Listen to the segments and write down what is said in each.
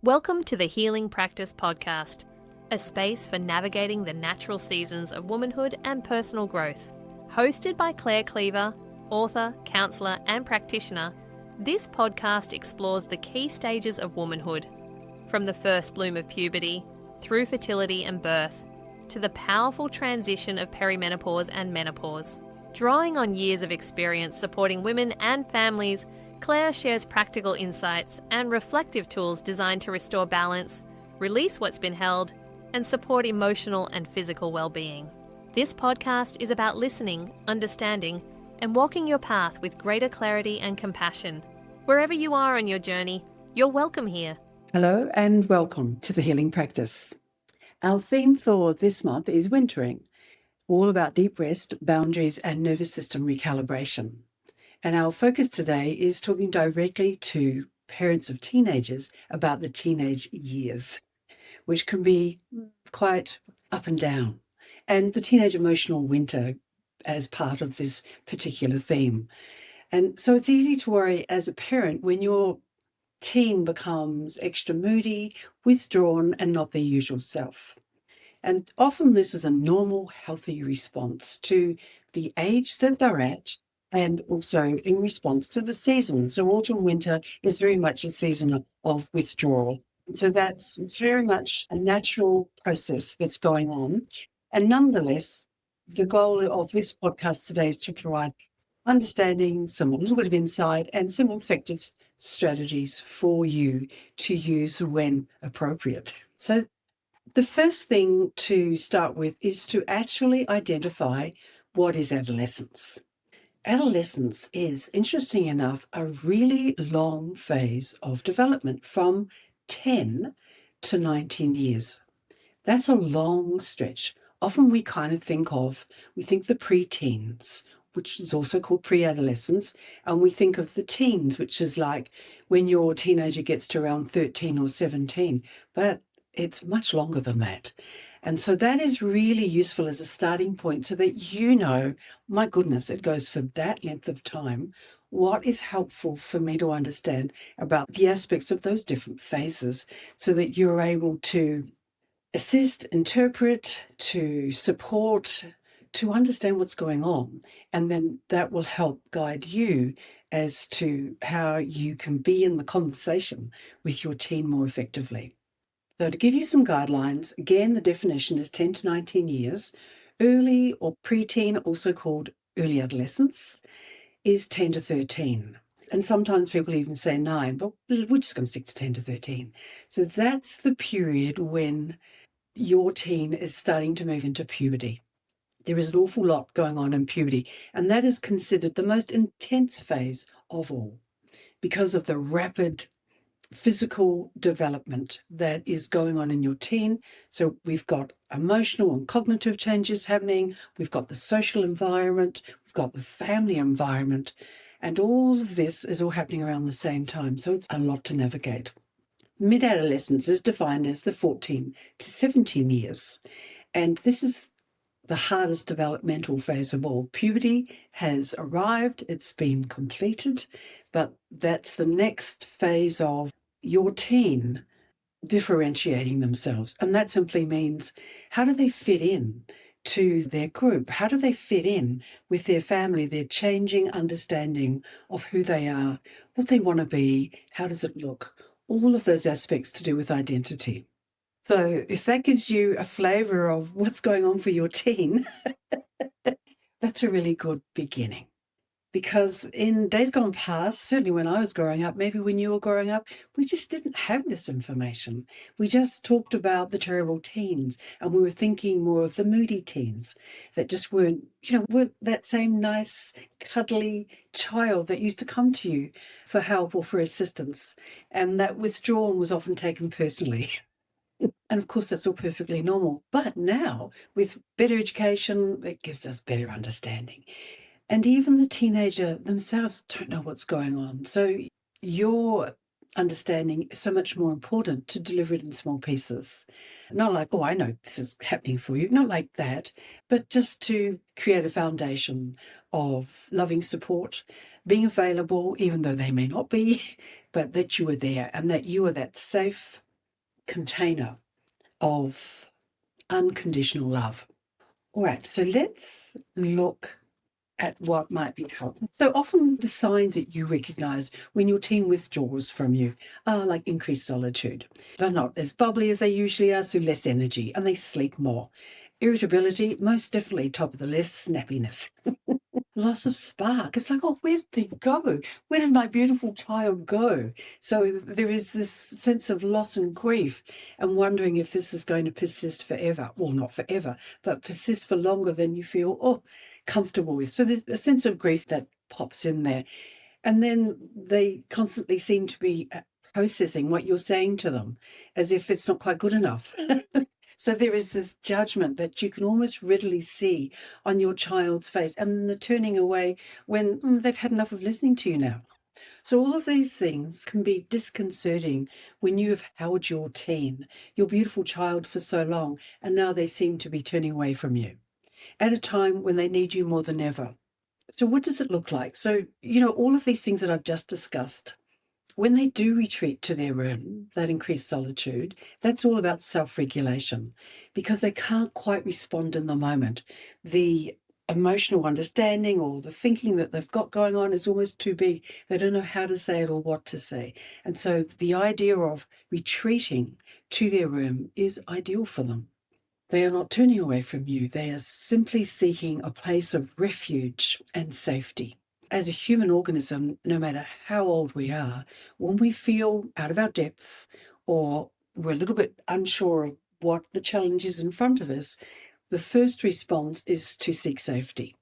Welcome to the Healing Practice Podcast, a space for navigating the natural seasons of womanhood and personal growth. Hosted by Claire Cleaver, author, counsellor, and practitioner, this podcast explores the key stages of womanhood, from the first bloom of puberty, through fertility and birth, to the powerful transition of perimenopause and menopause. Drawing on years of experience supporting women and families, Claire shares practical insights and reflective tools designed to restore balance, release what's been held, and support emotional and physical well-being. This podcast is about listening, understanding, and walking your path with greater clarity and compassion. Wherever you are on your journey, you're welcome here. Hello and welcome to the Healing Practice. Our theme for this month is wintering, all about deep rest, boundaries, and nervous system recalibration. And our focus today is talking directly to parents of teenagers about the teenage years, which can be quite up and down, and the teenage emotional winter as part of this particular theme. And so it's easy to worry as a parent when your teen becomes extra moody, withdrawn, and not their usual self. And often this is a normal, healthy response to the age that they're at, and also in response to the season. So autumn, winter is very much a season of withdrawal. So that's very much a natural process that's going on. And nonetheless, the goal of this podcast today is to provide understanding, a little bit of insight, and some effective strategies for you to use when appropriate. So the first thing to start with is to actually identify what is adolescence. Adolescence is, interesting enough, a really long phase of development from 10 to 19 years. That's a long stretch. Often we think the preteens, which is also called pre-adolescence, and we think of the teens, which is like when your teenager gets to around 13 or 17, but it's much longer than that. And so that is really useful as a starting point so that you know, my goodness, it goes for that length of time. What is helpful for me to understand about the aspects of those different phases so that you're able to assist, interpret, to support, to understand what's going on. And then that will help guide you as to how you can be in the conversation with your teen more effectively. So to give you some guidelines, again, the definition is 10 to 19 years. Early or preteen, also called early adolescence, is 10 to 13. And sometimes people even say 9, but we're just going to stick to 10 to 13. So that's the period when your teen is starting to move into puberty. There is an awful lot going on in puberty, and that is considered the most intense phase of all because of the rapid physical development that is going on in your teen. So we've got emotional and cognitive changes happening. We've got the social environment. We've got the family environment. And all of this is all happening around the same time. So it's a lot to navigate. Mid-adolescence is defined as the 14 to 17 years. And this is the hardest developmental phase of all. Puberty has arrived, it's been completed, but that's the next phase of your teen differentiating themselves. And that simply means, how do they fit in to their group? How do they fit in with their family, their changing understanding of who they are, what they want to be, how does it look? All of those aspects to do with identity. So if that gives you a flavour of what's going on for your teen, that's a really good beginning. Because in days gone past, certainly when I was growing up, maybe when you were growing up, we just didn't have this information. We just talked about the terrible teens, and we were thinking more of the moody teens that just weren't that same nice, cuddly child that used to come to you for help or for assistance. And that withdrawal was often taken personally. And of course, that's all perfectly normal. But now, with better education, it gives us better understanding. And even the teenager themselves don't know what's going on. So your understanding is so much more important to deliver it in small pieces. Not like, oh, I know this is happening for you. Not like that, but just to create a foundation of loving support, being available, even though they may not be, but that you are there and that you are that safe container of unconditional love. All right, so let's look at what might be helpful. So often the signs that you recognize when your teen withdraws from you are like increased solitude. They're not as bubbly as they usually are, so less energy, and they sleep more. Irritability, most definitely top of the list, snappiness. Loss of spark. It's like, oh, where did they go? Where did my beautiful child go? So there is this sense of loss and grief and wondering if this is going to persist forever. Well, not forever, but persist for longer than you feel, comfortable with. So there's a sense of grief that pops in there. And then they constantly seem to be processing what you're saying to them as if it's not quite good enough. So there is this judgment that you can almost readily see on your child's face, and the turning away when they've had enough of listening to you now. So all of these things can be disconcerting when you have held your teen, your beautiful child, for so long, and now they seem to be turning away from you at a time when they need you more than ever. So what does it look like? So, all of these things that I've just discussed, when they do retreat to their room, that increased solitude, that's all about self-regulation because they can't quite respond in the moment. The emotional understanding or the thinking that they've got going on is almost too big. They don't know how to say it or what to say. And so the idea of retreating to their room is ideal for them. They are not turning away from you. They are simply seeking a place of refuge and safety. As a human organism, no matter how old we are, when we feel out of our depth or we're a little bit unsure of what the challenge is in front of us, the first response is to seek safety.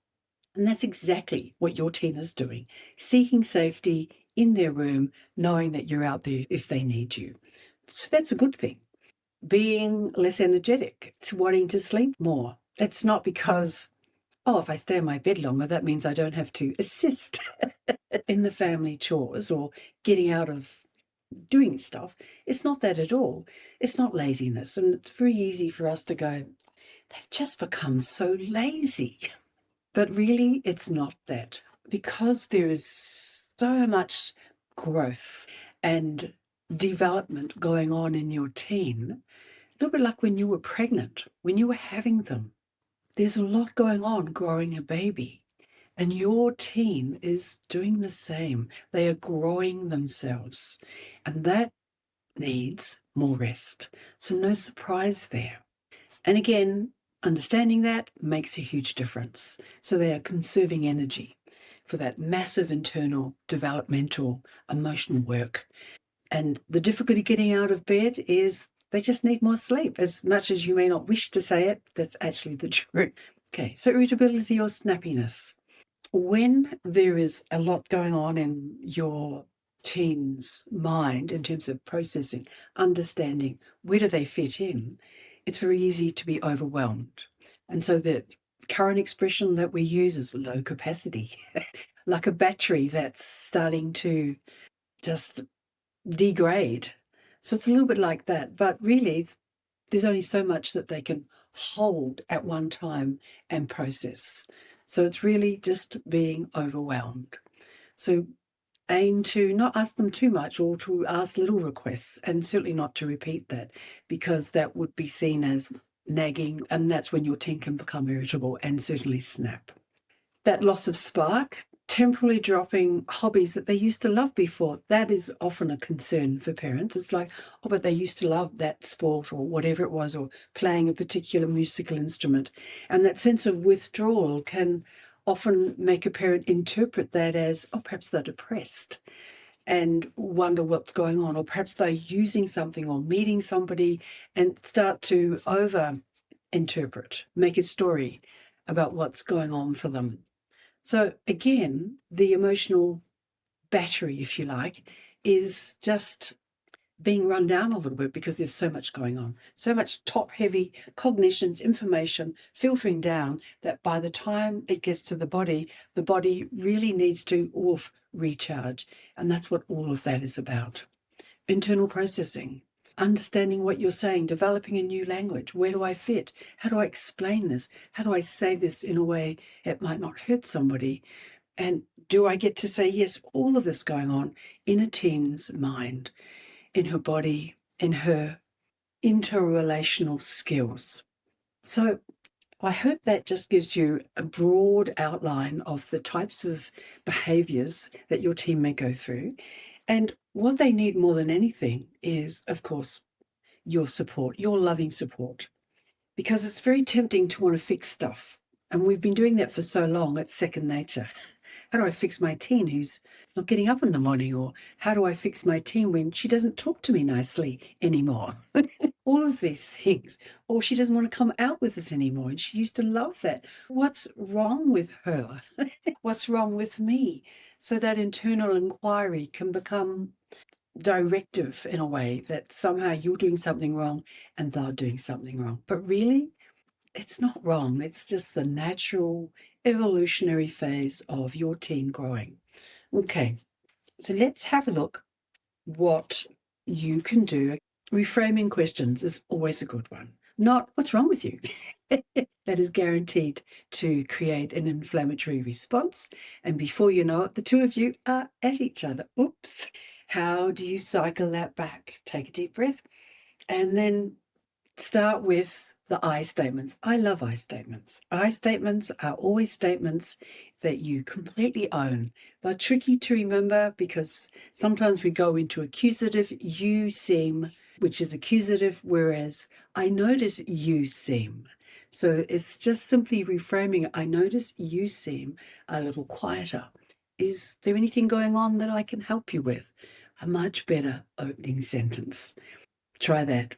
And that's exactly what your teen is doing, seeking safety in their room, knowing that you're out there if they need you. So that's a good thing. Being less energetic, it's wanting to sleep more. It's not because, if I stay in my bed longer, that means I don't have to assist in the family chores or getting out of doing stuff. It's not that at all. It's not laziness. And it's very easy for us to go, they've just become so lazy. But really, it's not that. Because there is so much growth and development going on in your teen, a little bit like when you were pregnant, when you were having them. There's a lot going on growing a baby. And your teen is doing the same. They are growing themselves. And that needs more rest. So no surprise there. And again, understanding that makes a huge difference. So they are conserving energy for that massive internal, developmental, emotional work. And the difficulty getting out of bed is they just need more sleep. As much as you may not wish to say it, that's actually the truth. Okay, so irritability or snappiness. When there is a lot going on in your teen's mind in terms of processing, understanding where do they fit in, it's very easy to be overwhelmed. And so the current expression that we use is low capacity, like a battery that's starting to just degrade. So it's a little bit like that. But really, there's only so much that they can hold at one time and process. So it's really just being overwhelmed. So aim to not ask them too much or to ask little requests, and certainly not to repeat that, because that would be seen as nagging, and that's when your teen can become irritable and certainly snap. That loss of spark, temporarily dropping hobbies that they used to love before, that is often a concern for parents. It's like, but they used to love that sport or whatever it was, or playing a particular musical instrument. And that sense of withdrawal can often make a parent interpret that as, perhaps they're depressed and wonder what's going on, or perhaps they're using something or meeting somebody and start to over interpret, make a story about what's going on for them. So again, the emotional battery, if you like, is just being run down a little bit because there's so much going on, so much top-heavy cognitions, information filtering down that by the time it gets to the body really needs to recharge. And that's what all of that is about. Internal processing, understanding what you're saying, developing a new language. Where do I fit? How do I explain this? How do I say this in a way it might not hurt somebody? And do I get to say yes? All of this going on in a teen's mind, in her body, in her interrelational skills. So I hope that just gives you a broad outline of the types of behaviours that your team may go through. And what they need more than anything is, of course, your support, your loving support, because it's very tempting to want to fix stuff. And we've been doing that for so long, it's second nature. How do I fix my teen who's not getting up in the morning? Or how do I fix my teen when she doesn't talk to me nicely anymore? All of these things. Or she doesn't want to come out with us anymore. And she used to love that. What's wrong with her? What's wrong with me? So that internal inquiry can become directive in a way that somehow you're doing something wrong and they're doing something wrong. But really, it's not wrong. It's just the natural evolutionary phase of your teen growing. Okay, so let's have a look what you can do. Reframing questions is always a good one. Not what's wrong with you. That is guaranteed to create an inflammatory response. And before you know it, the two of you are at each other. Oops. How do you cycle that back? Take a deep breath and then start with the I statements. I love I statements. I statements are always statements that you completely own. They're tricky to remember because sometimes we go into accusative, you seem, which is accusative, whereas I notice you seem. So it's just simply reframing. I notice you seem a little quieter. Is there anything going on that I can help you with? A much better opening sentence. Try that.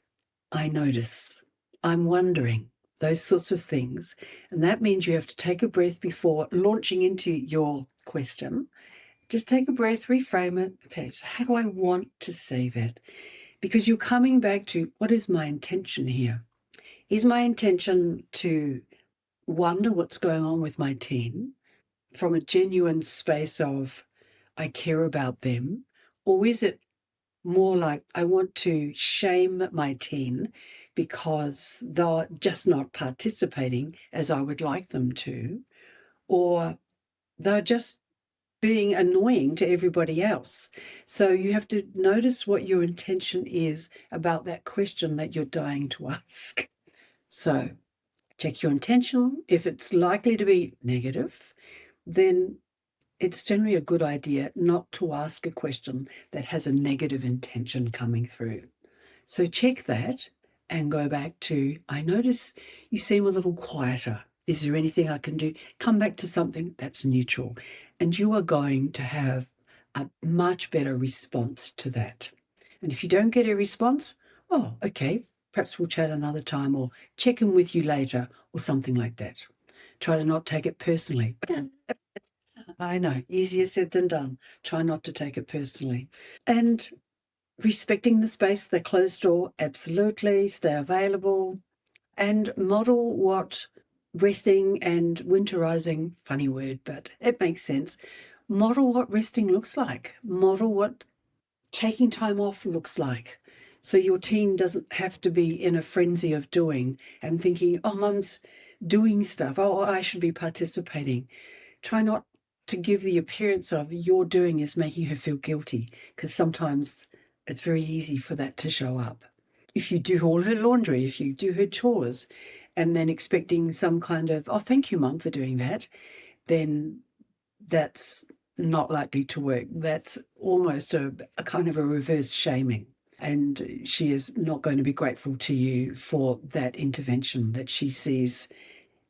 I notice. I'm wondering. Those sorts of things. And that means you have to take a breath before launching into your question. Just take a breath, reframe it. Okay, so how do I want to say that? Because you're coming back to, what is my intention here? Is my intention to wonder what's going on with my teen from a genuine space of, I care about them? Or is it more like I want to shame my teen because they're just not participating as I would like them to, or they're just being annoying to everybody else? So you have to notice what your intention is about that question that you're dying to ask. So check your intention. If it's likely to be negative, then it's generally a good idea not to ask a question that has a negative intention coming through. So check that and go back to, I notice you seem a little quieter. Is there anything I can do? Come back to something that's neutral. And you are going to have a much better response to that. And if you don't get a response, oh, okay, perhaps we'll chat another time or check in with you later or something like that. Try to not take it personally. I know, easier said than done. Try not to take it personally. And respecting the space, the closed door, absolutely, stay available, and model what resting and winterizing, funny word, but it makes sense. Model what resting looks like. Model what taking time off looks like. So your teen doesn't have to be in a frenzy of doing and thinking, oh, mum's doing stuff. Oh, I should be participating. Try not to give the appearance of your doing is making her feel guilty, because sometimes it's very easy for that to show up. If you do all her laundry, if you do her chores, and then expecting some kind of, oh, thank you, Mum, for doing that, then that's not likely to work. That's almost a kind of a reverse shaming. And she is not going to be grateful to you for that intervention that she sees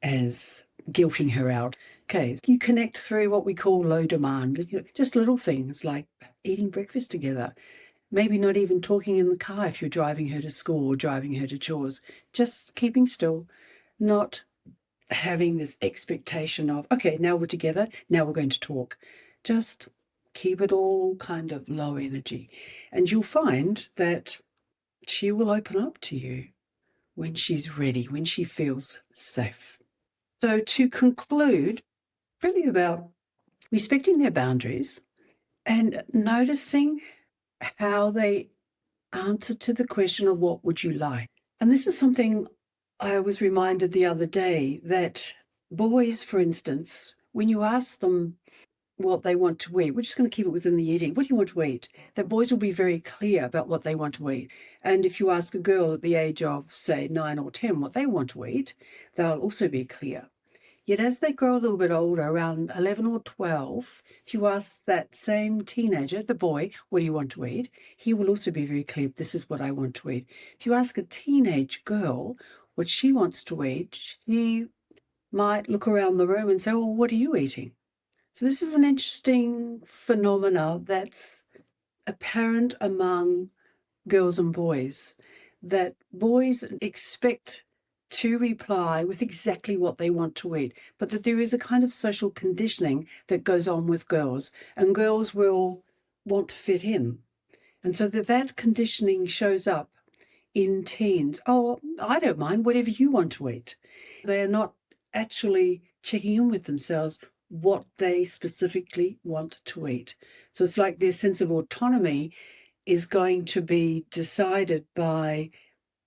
as guilting her out. Okay, you connect through what we call low demand, just little things like eating breakfast together, maybe not even talking in the car if you're driving her to school or driving her to chores, just keeping still, not having this expectation of, okay, now we're together, now we're going to talk. Just keep it all kind of low energy. And you'll find that she will open up to you when she's ready, when she feels safe. So to conclude, really about respecting their boundaries and noticing how they answer to the question of what would you like. And this is something I was reminded the other day, that boys, for instance, when you ask them, what they want to eat. We're just going to keep it within the eating. What do you want to eat? That boys will be very clear about what they want to eat. And if you ask a girl at the age of, say, 9 or 10 what they want to eat, they'll also be clear. Yet as they grow a little bit older, around 11 or 12, if you ask that same teenager, the boy, what do you want to eat? He will also be very clear, this is what I want to eat. If you ask a teenage girl what she wants to eat, she might look around the room and say, well, what are you eating? So this is an interesting phenomena that's apparent among girls and boys, that boys expect to reply with exactly what they want to eat, but that there is a kind of social conditioning that goes on with girls, and girls will want to fit in. And so that conditioning shows up in teens. Oh, I don't mind, whatever you want to eat. They are not actually checking in with themselves what they specifically want to eat. So it's like their sense of autonomy is going to be decided by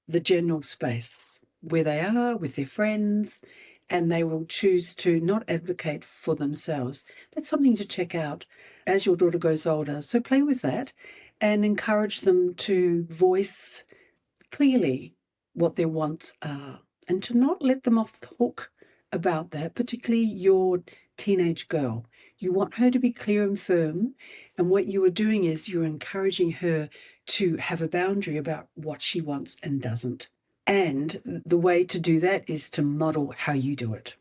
the general space where they are with their friends, and they will choose to not advocate for themselves. That's something to check out as your daughter grows older. So play with that and encourage them to voice clearly what their wants are, and to not let them off the hook about that, particularly your teenage girl. You want her to be clear and firm, and what you are doing is you're encouraging her to have a boundary about what she wants and doesn't. And the way to do that is to model how you do it.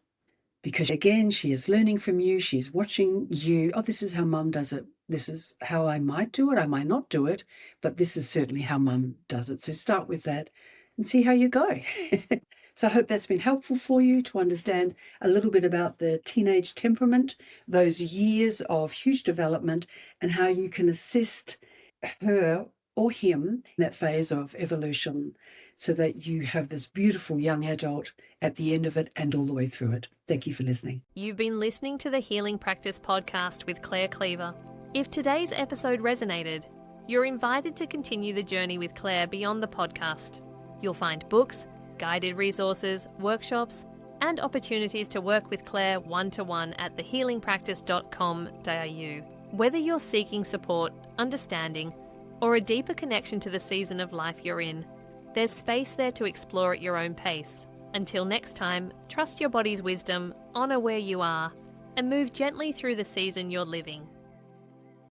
Because again, she is learning from you, she's watching you. Oh, this is how mum does it. This is how I might do it, I might not do it, but this is certainly how mum does it. So start with that and see how you go. So I hope that's been helpful for you to understand a little bit about the teenage temperament, those years of huge development, and how you can assist her or him in that phase of evolution so that you have this beautiful young adult at the end of it and all the way through it. Thank you for listening. You've been listening to the Healing Practice podcast with Claire Cleaver. If today's episode resonated, you're invited to continue the journey with Claire beyond the podcast. You'll find books, guided resources, workshops, and opportunities to work with Claire one-to-one at thehealingpractice.com.au. Whether you're seeking support, understanding, or a deeper connection to the season of life you're in, there's space there to explore at your own pace. Until next time, trust your body's wisdom, honour where you are, and move gently through the season you're living.